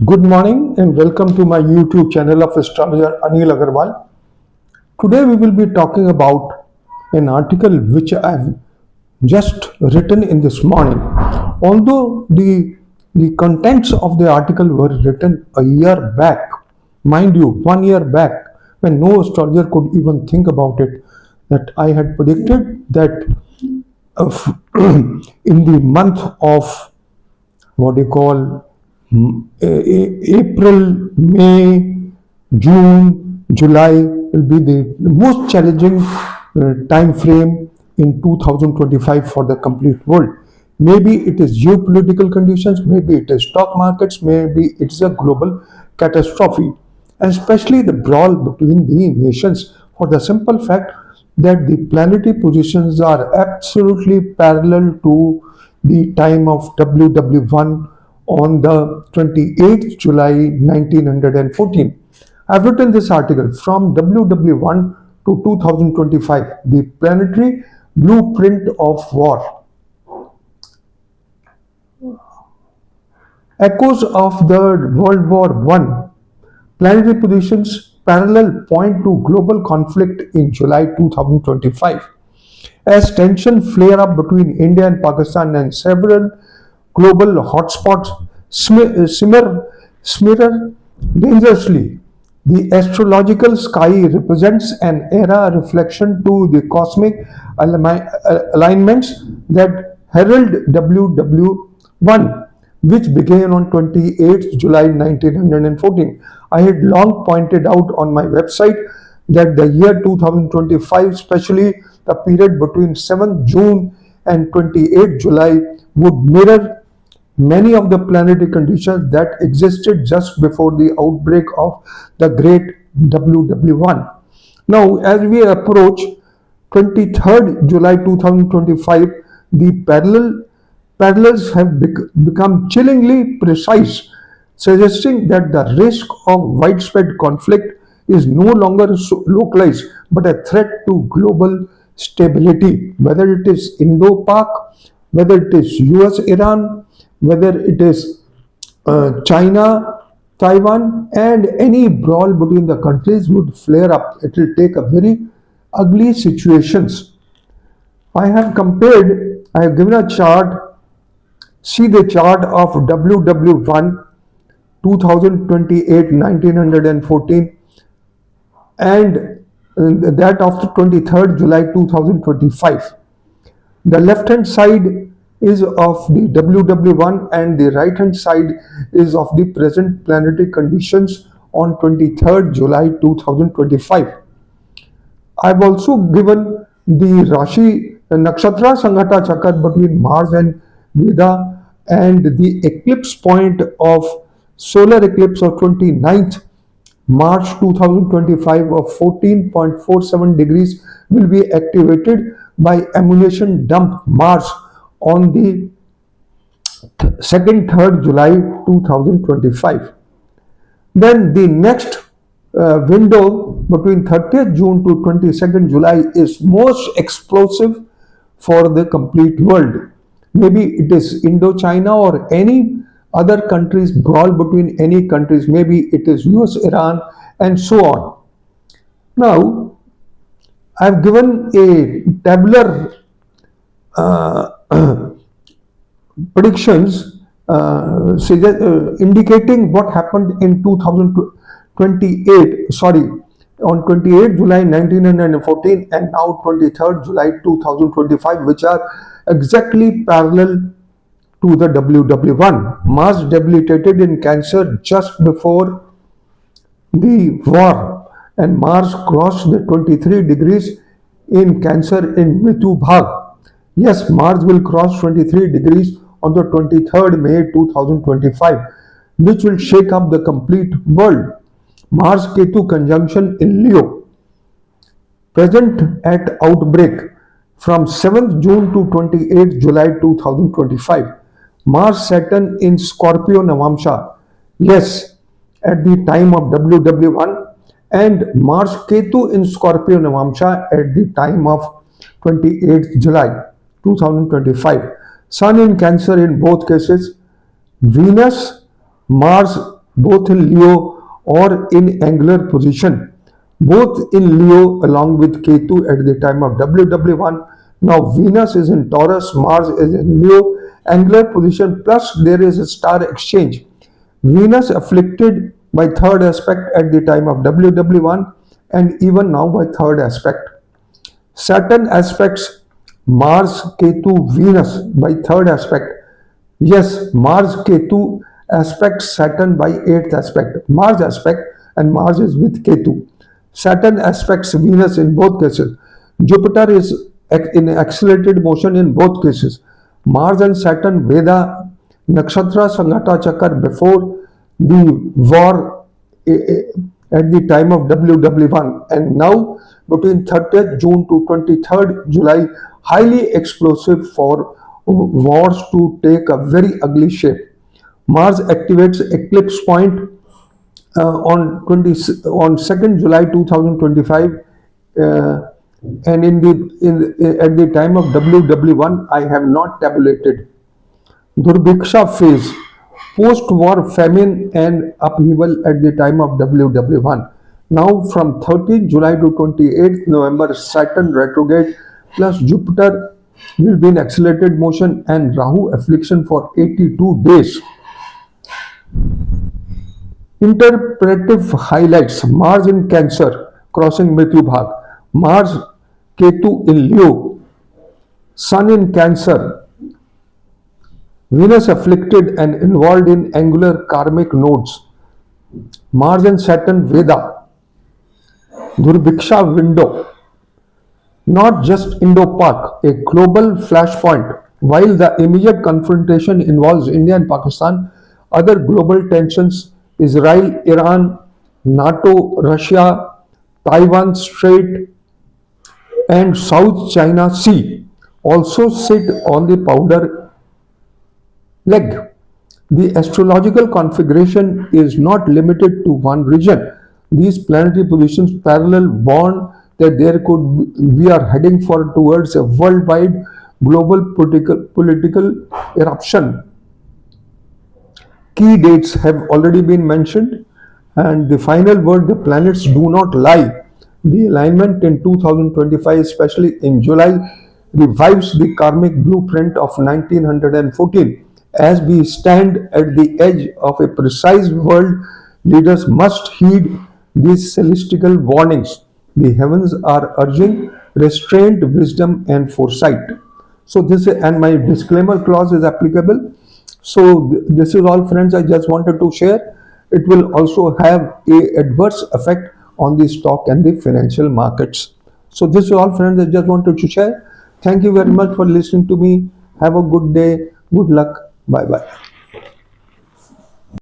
Good morning and welcome to my YouTube channel of astrologer Anil Agarwal. Today we will be talking about an article which I have just written in this morning. Although the contents of the article were written a year back, mind you, 1 year back, when no astrologer could even think about it, that I had predicted that in the month of what you call April, May, June, July will be the most challenging time frame in 2025 for the complete world. Maybe it is geopolitical conditions, maybe it is stock markets, maybe it's a global catastrophe, and especially the brawl between the nations for the simple fact that the planetary positions are absolutely parallel to the time of WW1 on the 28th July 1914. I've written this article from WW1 to 2025, the planetary blueprint of war. Echoes of the World War I planetary positions parallel point to global conflict in July 2025. As tension flare up between India and Pakistan and several global hotspots smear dangerously, the astrological sky represents an era reflection to the cosmic alignments that herald WW1, which began on 28th July 1914. I had long pointed out on my website that the year 2025, especially the period between 7th June and 28th July, would mirror many of the planetary conditions that existed just before the outbreak of the great WW1. Now, as we approach 23rd July 2025, the parallels have become chillingly precise, suggesting that the risk of widespread conflict is no longer localized but a threat to global stability, whether it is Indo-Pak, whether it is US-Iran, whether it is China, Taiwan, and any brawl between the countries would flare up. It will take a very ugly situations. I have given a chart. See the chart of WW1 2028 1914 and that of the 23rd July 2025. The left hand side is of the WW1 and the right hand side is of the present planetary conditions on 23rd July 2025. I've also given the Rashi Nakshatra Sanghata Chakra between Mars and Veda and the eclipse point of solar eclipse of 29th March 2025 of 14.47 degrees will be activated by emulation dump Mars on the 2nd 3rd July 2025. Then the next window between 30th June to 22nd July is most explosive for the complete world. Maybe it is Indochina or any other countries brawl between any countries. Maybe it is US, Iran, and so on. Now, I've given a tabular predictions indicating what happened in 2028, sorry, on 28 July 1914 and now 23rd July 2025, which are exactly parallel to the WW1. Mars debilitated in Cancer just before the war, and Mars crossed the 23 degrees in Cancer in Mitu Bhag. Yes, Mars will cross 23 degrees on the 23rd May 2025, which will shake up the complete world. Mars Ketu conjunction in Leo, present at outbreak from 7th June to 28th July 2025. Mars Saturn in Scorpio Navamsha, yes, at the time of WW1, and Mars Ketu in Scorpio Navamsha at the time of 28th July 2025. Sun in Cancer in both cases. Venus, Mars both in Leo or in angular position, both in Leo along with Ketu at the time of WW1. Now Venus is in Taurus, Mars is in Leo, angular position, plus there is a star exchange. Venus afflicted by third aspect at the time of WW1 and even now by third aspect. Saturn aspects Mars, Ketu, Venus by third aspect. Yes, Mars, Ketu aspects Saturn by eighth aspect. Mars aspect, and Mars is with Ketu. Saturn aspects Venus in both cases. Jupiter is in accelerated motion in both cases. Mars and Saturn Veda Nakshatra Sanghata Chakar before the war at the time of WW1, and now between 30th June to 23rd July, highly explosive for wars to take a very ugly shape. Mars activates eclipse point on 2nd July 2025, and at the time of WW1 I have not tabulated. Durbiksha phase, post-war famine and upheaval at the time of WW1. Now from 13th July to 28th November, Saturn retrograde plus Jupiter will be in accelerated motion and Rahu affliction for 82 days. Interpretive highlights: Mars in Cancer crossing Mrityu Bhag, Mars Ketu in Leo, Sun in Cancer, Venus afflicted and involved in angular karmic nodes, Mars and Saturn Veda, Durbiksha window, not just Indo-Pak, a global flashpoint. While the immediate confrontation involves India and Pakistan, other global tensions, Israel, Iran, NATO, Russia, Taiwan Strait, and South China Sea also sit on the powder leg. The astrological configuration is not limited to one region. These planetary positions parallel warn that we are heading towards a worldwide global political eruption. Key dates have already been mentioned, and the final word, the planets do not lie. The alignment in 2025, especially in July, revives the karmic blueprint of 1914. As we stand at the edge of a precise world, leaders must heed these celestial warnings. The heavens are urging restraint, wisdom, and foresight. So this, and my disclaimer clause is applicable. So this is all, friends, I just wanted to share. It will also have a adverse effect on the stock and the financial markets. So this is all, friends, I just wanted to share. Thank you very much for listening to me. Have a good day. Good luck. Bye bye.